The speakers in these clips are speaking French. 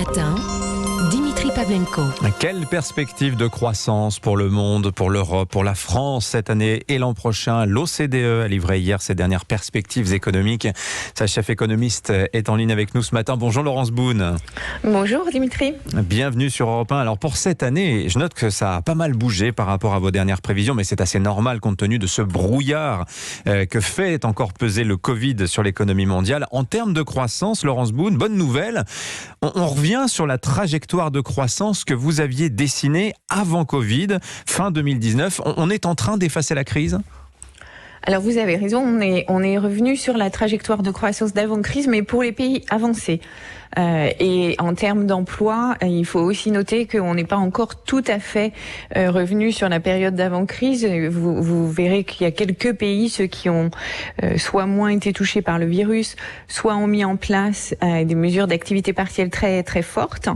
matin, Dimitri Pavlenko. Quelle perspective de croissance pour le monde, pour l'Europe, pour la France cette année et l'an prochain? L'OCDE a livré hier ses dernières perspectives économiques. Sa chef économiste est en ligne avec nous ce matin. Bonjour Laurence Boone. Bonjour Dimitri. Bienvenue sur Europe 1. Alors pour cette année, je note que ça a pas mal bougé par rapport à vos dernières prévisions, mais c'est assez normal compte tenu de ce brouillard que fait encore peser le Covid sur l'économie mondiale. En termes de croissance, Laurence Boone, bonne nouvelle, on revient sur la trajectoire de croissance que vous aviez dessinée avant Covid, fin 2019. On est en train d'effacer la crise ? Alors vous avez raison, on est revenu sur la trajectoire de croissance d'avant-crise, mais pour les pays avancés. Et en termes d'emploi, il faut aussi noter qu'on n'est pas encore tout à fait revenu sur la période d'avant-crise. Vous verrez qu'il y a quelques pays, ceux qui ont soit moins été touchés par le virus, soit ont mis en place des mesures d'activité partielle très très fortes,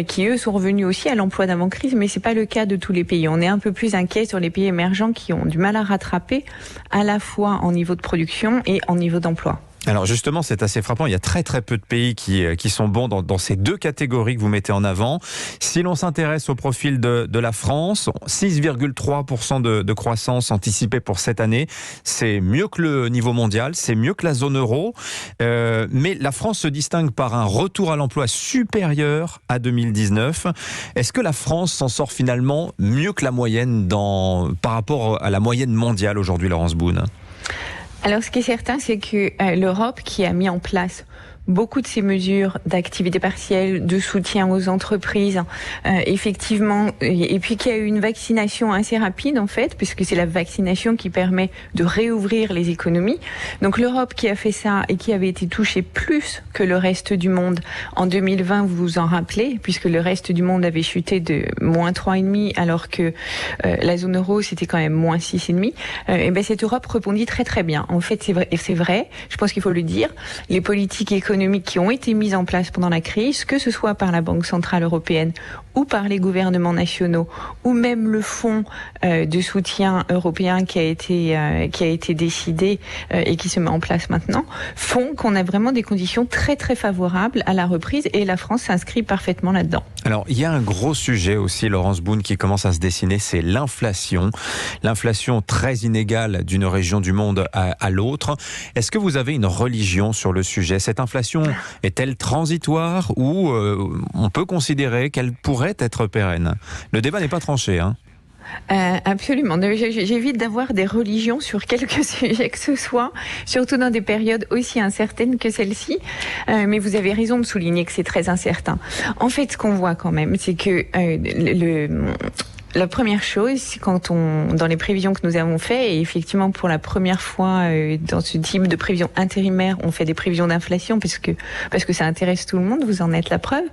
qui eux sont revenus aussi à l'emploi d'avant-crise, mais c'est pas le cas de tous les pays. On est un peu plus inquiet sur les pays émergents qui ont du mal à rattraper, à la fois en niveau de production et en niveau d'emploi. Alors justement, c'est assez frappant. Il y a très très peu de pays qui sont bons dans ces deux catégories que vous mettez en avant. Si l'on s'intéresse au profil de la France, 6,3% de croissance anticipée pour cette année. C'est mieux que le niveau mondial, c'est mieux que la zone euro. Mais la France se distingue par un retour à l'emploi supérieur à 2019. Est-ce que la France s'en sort finalement mieux que la moyenne par rapport à la moyenne mondiale aujourd'hui, Laurence Boone ? Alors, ce qui est certain, c'est que l'Europe, qui a mis en place beaucoup de ces mesures d'activité partielle, de soutien aux entreprises, effectivement, et puis qu'il y a eu une vaccination assez rapide en fait, puisque c'est la vaccination qui permet de réouvrir les économies. Donc l'Europe qui a fait ça et qui avait été touchée plus que le reste du monde en 2020, vous vous en rappelez, puisque le reste du monde avait chuté de moins 3,5, alors que la zone euro c'était quand même moins 6,5. Et ben cette Europe répondit très très bien. En fait, c'est vrai. Je pense qu'il faut le dire. Les politiques économiques qui ont été mises en place pendant la crise, que ce soit par la Banque Centrale Européenne ou par les gouvernements nationaux, ou même le fonds de soutien européen qui a été décidé et qui se met en place maintenant, font qu'on a vraiment des conditions très très favorables à la reprise et la France s'inscrit parfaitement là-dedans. Alors, il y a un gros sujet aussi, Laurence Boone, qui commence à se dessiner, c'est l'inflation. L'inflation très inégale d'une région du monde à l'autre. Est-ce que vous avez une religion sur le sujet ? Cette inflation est-elle transitoire ou on peut considérer qu'elle pourrait être pérenne ? Le débat n'est pas tranché, hein ? Absolument. J'évite d'avoir des religions sur quelque sujet que ce soit, surtout dans des périodes aussi incertaines que celle-ci. Mais vous avez raison de souligner que c'est très incertain. En fait, ce qu'on voit quand même, c'est que la première chose, dans les prévisions que nous avons fait, et effectivement pour la première fois dans ce type de prévision intérimaire, on fait des prévisions d'inflation parce que ça intéresse tout le monde, vous en êtes la preuve.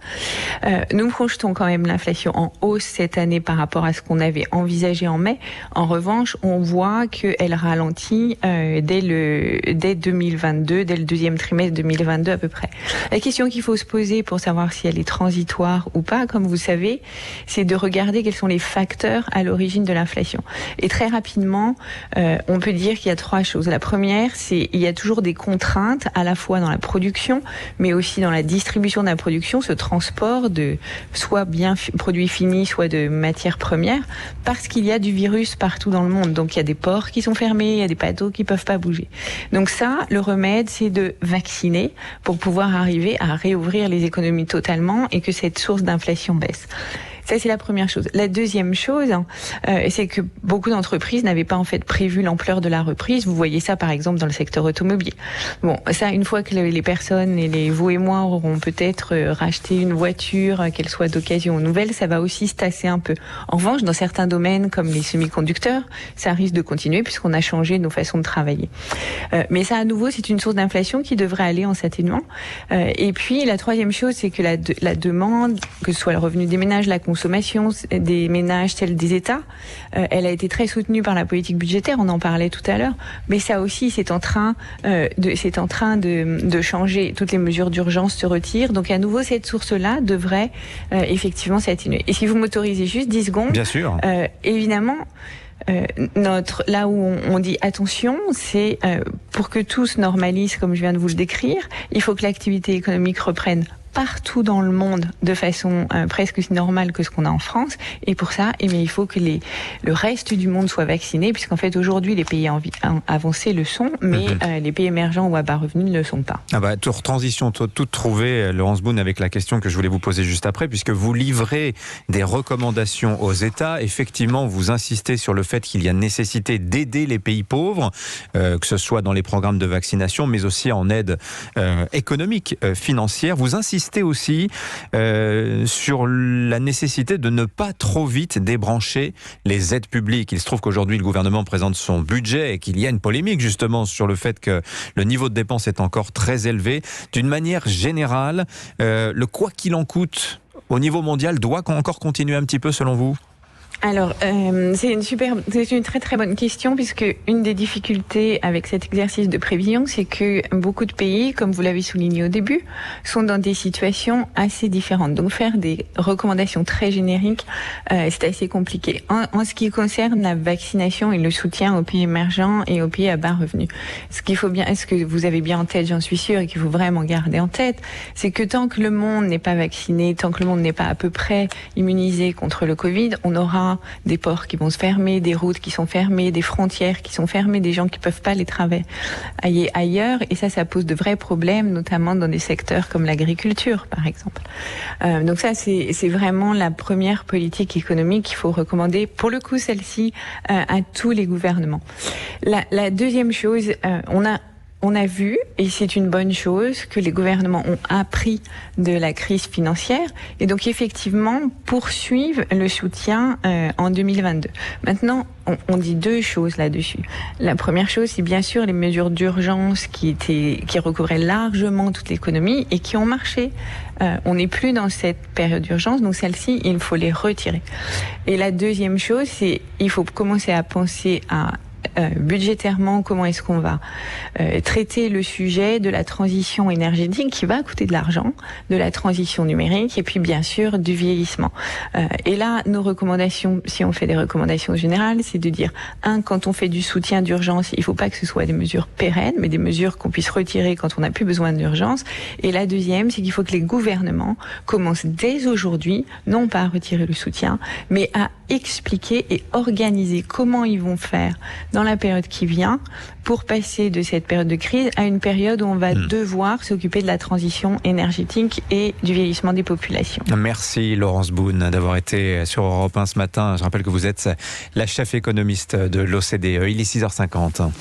Nous projetons quand même l'inflation en hausse cette année par rapport à ce qu'on avait envisagé en mai. En revanche, on voit qu'elle ralentit dès 2022, dès le deuxième trimestre 2022 à peu près. La question qu'il faut se poser pour savoir si elle est transitoire ou pas, comme vous savez, c'est de regarder quels sont les facteurs à l'origine de l'inflation. Et très rapidement, on peut dire qu'il y a trois choses. La première, c'est il y a toujours des contraintes à la fois dans la production, mais aussi dans la distribution de la production, ce transport de soit bien produits finis, soit de matières premières, parce qu'il y a du virus partout dans le monde. Donc il y a des ports qui sont fermés, il y a des bateaux qui peuvent pas bouger. Donc ça, le remède, c'est de vacciner pour pouvoir arriver à réouvrir les économies totalement et que cette source d'inflation baisse. Ça, c'est la première chose. La deuxième chose, c'est que beaucoup d'entreprises n'avaient pas en fait prévu l'ampleur de la reprise. Vous voyez ça, par exemple, dans le secteur automobile. Bon, ça, une fois que les personnes, vous et moi, auront peut-être racheté une voiture, qu'elle soit d'occasion ou nouvelle, ça va aussi se tasser un peu. En revanche, dans certains domaines, comme les semi-conducteurs, ça risque de continuer puisqu'on a changé nos façons de travailler. Mais ça, à nouveau, c'est une source d'inflation qui devrait aller en s'atténuant. Et puis, la troisième chose, c'est que la demande, que ce soit le revenu des ménages, la consommation des ménages, celle des États, elle a été très soutenue par la politique budgétaire, on en parlait tout à l'heure, mais ça aussi c'est en train de changer. Toutes les mesures d'urgence se retirent, donc à nouveau cette source-là devrait effectivement s'atténuer. Et si vous m'autorisez juste 10 secondes, bien sûr. Évidemment, là où on dit attention, c'est pour que tout se normalise comme je viens de vous le décrire, il faut que l'activité économique reprenne partout dans le monde de façon presque aussi normale que ce qu'on a en France. Et pour ça, il faut que le reste du monde soit vacciné, puisqu'en fait aujourd'hui les pays avancés le sont, mais les pays émergents ou à bas revenus ne le sont pas. Transition toute trouvée, Laurence Boone, avec la question que je voulais vous poser juste après, puisque vous livrez des recommandations aux États. Effectivement, vous insistez sur le fait qu'il y a nécessité d'aider les pays pauvres, que ce soit dans les programmes de vaccination, mais aussi en aide économique, financière. Vous insistez aussi sur la nécessité de ne pas trop vite débrancher les aides publiques. Il se trouve qu'aujourd'hui, le gouvernement présente son budget et qu'il y a une polémique justement sur le fait que le niveau de dépenses est encore très élevé. D'une manière générale, le quoi qu'il en coûte au niveau mondial doit encore continuer un petit peu selon vous ? Alors, c'est une très très bonne question, puisque une des difficultés avec cet exercice de prévision, c'est que beaucoup de pays, comme vous l'avez souligné au début, sont dans des situations assez différentes. Donc faire des recommandations très génériques, c'est assez compliqué. En ce qui concerne la vaccination et le soutien aux pays émergents et aux pays à bas revenus, ce que vous avez bien en tête, j'en suis sûre, et qu'il faut vraiment garder en tête, c'est que tant que le monde n'est pas vacciné, tant que le monde n'est pas à peu près immunisé contre le Covid, on aura des ports qui vont se fermer, des routes qui sont fermées, des frontières qui sont fermées, des gens qui peuvent pas les travailler ailleurs, et ça pose de vrais problèmes, notamment dans des secteurs comme l'agriculture, par exemple. Donc ça, c'est vraiment la première politique économique qu'il faut recommander, pour le coup celle-ci, à tous les gouvernements. La deuxième chose, on a vu, et c'est une bonne chose, que les gouvernements ont appris de la crise financière et donc effectivement poursuivent le soutien en 2022. Maintenant, on dit deux choses là-dessus. La première chose, c'est bien sûr les mesures d'urgence qui recouvraient largement toute l'économie et qui ont marché. On n'est plus dans cette période d'urgence, donc celle-ci, il faut les retirer. Et la deuxième chose, c'est il faut commencer à penser à budgétairement, comment est-ce qu'on va traiter le sujet de la transition énergétique qui va coûter de l'argent, de la transition numérique et puis bien sûr du vieillissement. Et là, nos recommandations, si on fait des recommandations générales, c'est de dire, quand on fait du soutien d'urgence, il ne faut pas que ce soit des mesures pérennes, mais des mesures qu'on puisse retirer quand on n'a plus besoin d'urgence. Et la deuxième, c'est qu'il faut que les gouvernements commencent dès aujourd'hui, non pas à retirer le soutien, mais à expliquer et organiser comment ils vont faire dans la période qui vient pour passer de cette période de crise à une période où on va devoir s'occuper de la transition énergétique et du vieillissement des populations. Merci Laurence Boone d'avoir été sur Europe 1 ce matin. Je rappelle que vous êtes la chef économiste de l'OCDE. Il est 6h50.